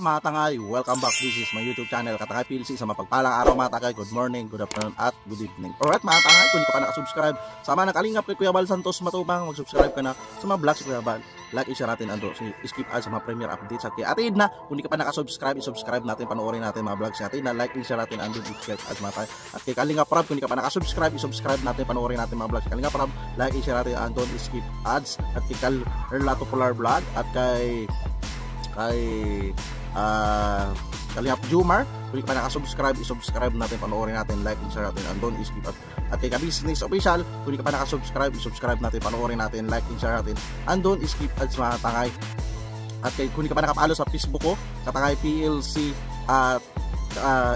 mga tangay, welcome back. This is my YouTube channel, Katangay PLC. Sa mapagpalang araw mga tangay, good morning, good afternoon, at good evening. Alright mga tangay, kung hindi ka pa nakasubscribe, sama ng kalingap kay Kuya Bal Santos Matubang, mag-subscribe ka na sa mga vlogs Kuya Bal. Like, i-share natin ando, skip ads sa mga premier updates. At kaya atid na, kung hindi ka pa nakasubscribe, i-subscribe natin, panoorin natin mga vlogs natin na like, i-share natin ando, skip ads mga tangay. At kay Kalingap Rab, kung hindi ka pa nakasubscribe, i-subscribe natin, panoorin natin mga vlogs. Kalingap Rab, like, i-share natin ando, skip ads. At kay Erlato Polar Vlog, at kay Kalingap Jumar, kung hindi ka pa nakasubscribe, i-subscribe natin, panoorin natin, like, i-share natin, andon, skip at kay Business Official, kung hindi ka pa nakasubscribe, i-subscribe natin, panoorin natin, like, i-share natin, andon, skip ads mga tangay. At kay kung hindi ka pa nakapalo sa Facebook ko, Katangay PLC, at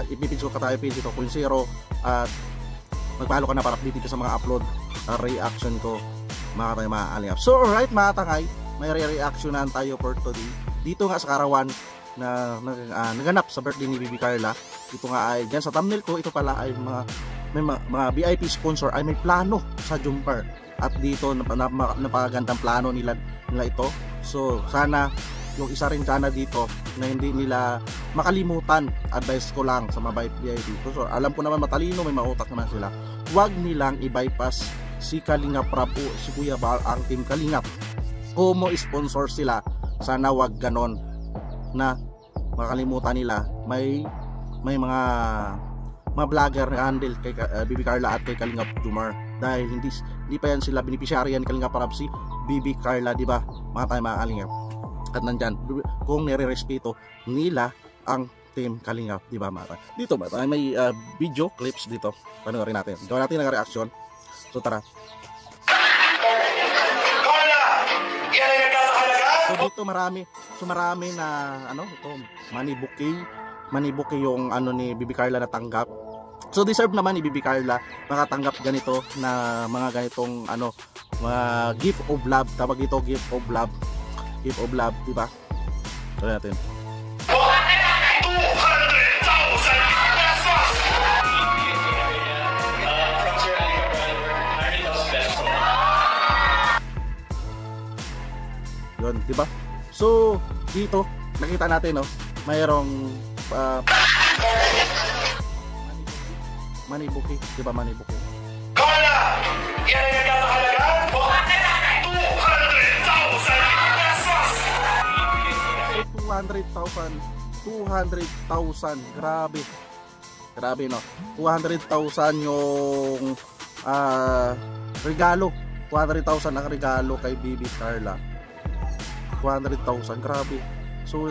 ipipid ko Katangay PLC 2.0, at magpalo ka na para update sa mga upload reaction ko mga tangay, mga alingap. So alright mga tangay, may re-reactionan tayo for today. Dito nga sa Karawan na naganap sa birthday ni Bibi Carla. Ito nga ay dyan sa thumbnail ko, ito pala ay mga VIP sponsor ay may plano sa Jumper. At dito napakagandang plano nila ito. So sana yung isa rin sana dito na hindi nila makalimutan, advice ko lang sa mga VIP. So alam ko naman matalino, may mautak naman sila. Huwag nilang i-bypass si Kalingap Rab o si Kuya Bal, ang team Kalingap. Kung mo sponsor sila, sana wag ganon na makalimutan nila may mga vlogger na handle kay Bibi Carla at kay Kalingap Jumar, dahil hindi pa yan sila beneficiary yan Kalingap Rab, si Bibi Carla, di ba mga tayo mga Kalingap? At nandyan kung nire-respeto nila ang team Kalingap, di ba mga tayo? Dito ba tayo may video clips dito, panoorin natin, gawin natin ng reaction. So tara. So dito marami na ito money bouquet yung ni Bibi Carla natanggap. So deserve naman ni Bibi Carla makatanggap ganito na mga ganitong mga gift of love, tawag ito gift of love, di ba? Tuloy natin. Yun, di ba? So, dito nakita natin mayroong money bouquet, di ba? Money bouquet. Kala! Yan ay nagkakahalagaan 200,000. Grabe no. 200,000 yung regalo. 200,000 ang regalo kay Bibi Carla. 200,000, grabe. So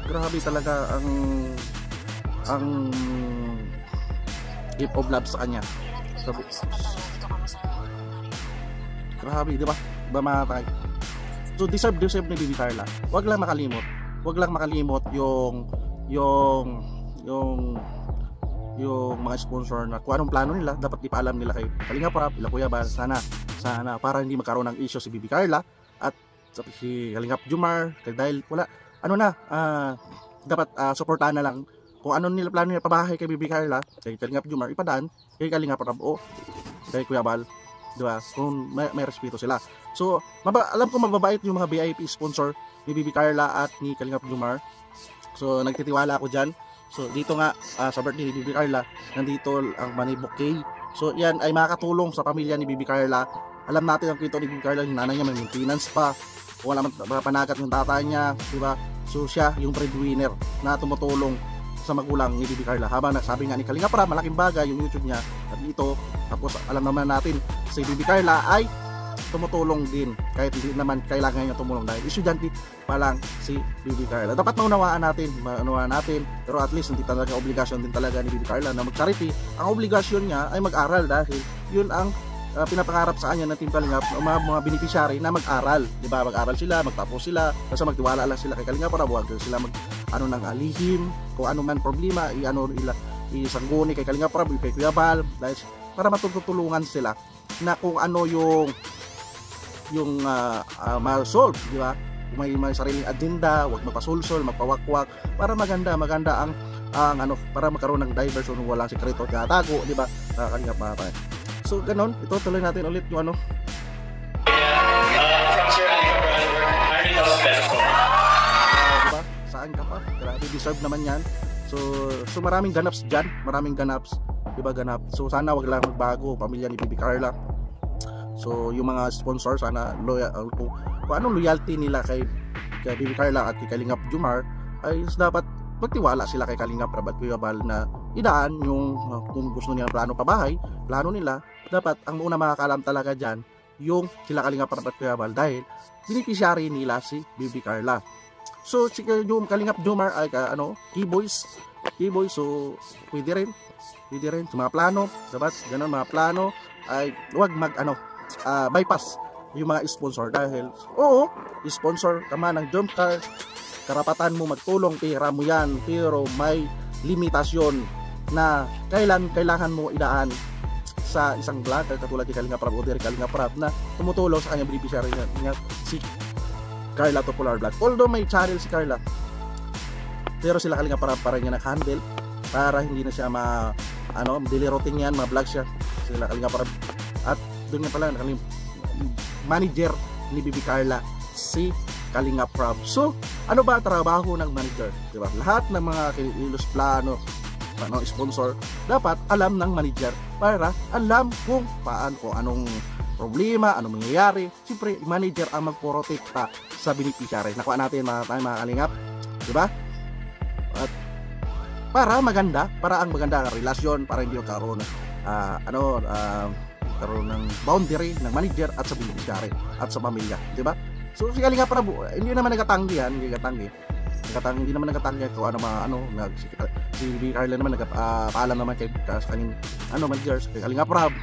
grabe talaga ang gift of love sa kanya. Grabe, di ba? Diba mga tayo? So deserve ni Bibi Carla. Wag lang makalimot yung mga sponsor na kung anong plano nila, dapat ipaalam nila kay Kalingap Rab, Kuya Bal, sana para hindi magkaroon ng issue si Bibi Carla at si Kalingap Jumar, dahil wala dapat suportahan na lang kung ano nila plano nila pabahay kay Bibi Carla, kay Kalingap Jumar, ipadaan kay Kalingap Rab o kay Kuya Bal, diba? Kung may respeto sila. So alam ko mababait yung mga VIP sponsor ni Bibi Carla at ni Kalingap Jumar, so nagtitiwala ako dyan. So dito nga sa birthday ni Bibi Carla, nandito ang money bouquet. So yan ay makakatulong sa pamilya ni Bibi Carla. Alam natin ang kwento ni Bibi Carla, yung nanay niya may maintenance pa, wala man panagat yung tatay niya, diba? So siya yung breadwinner na tumutulong sa magulang ni Bibi Carla. Habang sabi nga ni Kalingap Rab, malaking bagay yung YouTube niya at dito. Tapos alam naman natin si Bibi Carla ay tumutulong din kahit hindi naman kailangan niya tumulong dahil estudyante pa lang si Bibi Carla. Dapat maunawaan natin, pero at least hindi talaga obligasyon din talaga ni Bibi Carla na mag-charity. Ang obligasyon niya ay mag-aral dahil yun ang pinapangarap sa kanya ng Team Kalingap, mga beneficiary na mag-aral, di ba? Mag-aral sila, magtapos sila, basta magtiwala lang sila kay Kalingap Rab, huwag sila ng alihim, kung ano man problema, isangguni kay Kalingap Rab, kay Kuya Bal, dahil para matutulungan sila na kung ano yung ma-solve, di ba? Kung may sariling agenda, huwag magpasulsol, magpawakwak, para maganda ang para magkaroon ng diversion, walang sekreto tinatago, di ba? Kalingap mga tayo. So ganon, ito tuloy natin ulit yung diba? Sa kain ka pa. Grabe, deserve naman yan. So maraming ganaps dyan, maraming ganaps, diba, ganap. So sana wag lang magbago pamilya ni Bibi Carla. So yung mga sponsor, sana loyal, kung anong loyalty nila kay Bibi Carla at kay Kalingap Jomar, ay dapat magtiwala sila kay Kalingap Rab at Kuya Bal na idaan yung kung gusto nila plano pabahay, plano nila. Dapat ang una makakalam talaga dyan yung sila Kalingap Rab at Kuya Bal, dahil beneficiary nila si Bibi Carla. So yung Kalingap Jomar ay keyboys, so pwede rin sa mga plano, dapat ganun mga plano ay huwag bypass yung mga sponsor, dahil sponsor ka man ng jump car, karapatan mo magtulong, pera mo yan, pero may limitasyon na kailangan mo idaan sa isang vlog katulad ni Kalingap Rab o Kalingap Rab na tumutulong sa kanyang beneficiary niya si Carla Popular Vlog. Although may channel si Carla, pero sila Kalingap Rab para niya nag-handle para hindi na siya daily routine yan, mga vlog siya sila Kalingap Rab. At doon nga pala manager ni Bibi Carla si Kalingap Rab. So ano ba trabaho ng manager, diba? Lahat ng mga kilos, plano, sponsor, dapat alam ng manager para alam kung anong problema, anong mangyayari. Siyempre, manager ang magprotekta sa beneficiary. Nakuha natin mga Kalingap, diba? At para ang maganda ang relasyon, para hindi karoon karoon ng boundary ng manager at sa beneficiary at sa pamilya, diba? So si Kalingap Rab, hindi naman nagatanggi kung si Bibi Carla naman nagpaalam naman kay sa kanyang manager, kay Kalingap Rab.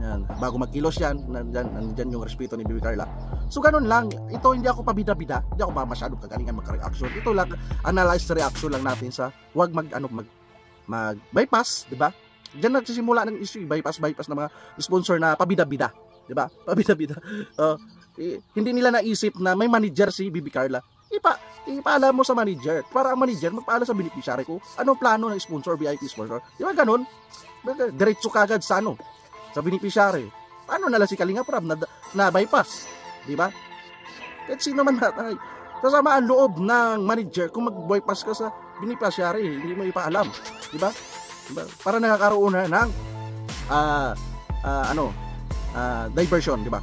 Yan, bago magkilos yan, nandiyan yung respeto ni Bibi Carla. So ganun lang, ito hindi ako pabida-bida, hindi ako masyadong kagalingan magka-reaction. Ito lang, analyze reaction lang natin sa wag mag-bypass, di ba? Diyan nagsisimula ng issue, bypass ng mga sponsor na pabida-bida, di ba? Pabida-bida. Hindi nila naisip na may manager si Bibi Carla. Ipaalam mo sa manager, para ang manager magpaalam sa beneficiary ko anong plano ng sponsor, VIP sponsor. Di ba ganun? Diretso kagad sa sa beneficiary. Paano nala si Kalingap Rab na bypass, di ba? Kahit sino man natay, kasama ang loob ng manager kung mag-bypass ka sa beneficiary, hindi mo ipaalam, di ba? Para nakakaroon ng diversion, di ba?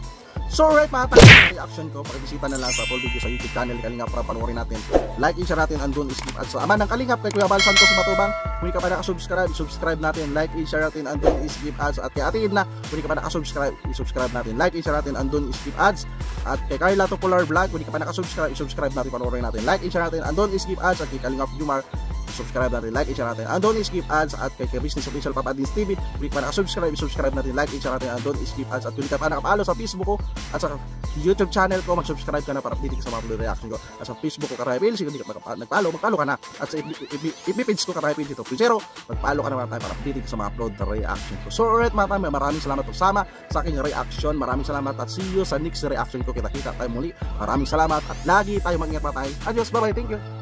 So right mga tayo, reaction ko, pakibisita na lang sa full video sa YouTube channel ni Kalingap Rab, panoorin natin, like and share natin, andun skip ads. So ama ng Kalingap kay Kuya Bal Santos Matubang, kung hindi ka pa nakasubscribe, subscribe natin, like and share natin, andun skip ads. At kay Ate Edna, kung hindi ka pa nakasubscribe, subscribe natin, like and share natin, andun skip ads. At kay Carla Popular Vlog, kung hindi ka pa nakasubscribe, subscribe natin, panoorin natin, like and share natin, andun skip ads. At kay Kalingap Jomar, subscribe natin, like and share natin, andun skip ads. At kay Business Official Papa Adins TV, kung hindi ka pa nakasubscribe, subscribe natin, like and share natin, andun skip ads. At kung hindi ka pa nakapalo sa Facebook ko at sa YouTube channel ko, mag-subscribe ka na para update ka sa mga upload reaction ko. At sa Facebook ko, Karaya Page, kung hindi ka nagpalo ka na. At sa FB page ko, Karaya Page, ito, Pizero, magpalo ka na tayo para update ka sa mga upload reaction ko. So alright mga tayo, maraming salamat po sama sa aking reaction. Maraming salamat at see you sa next reaction ko. Kita-kita tayo muli. Maraming salamat at lagi tayo mag-ingat pa tayo. Adios, bye-bye, thank you.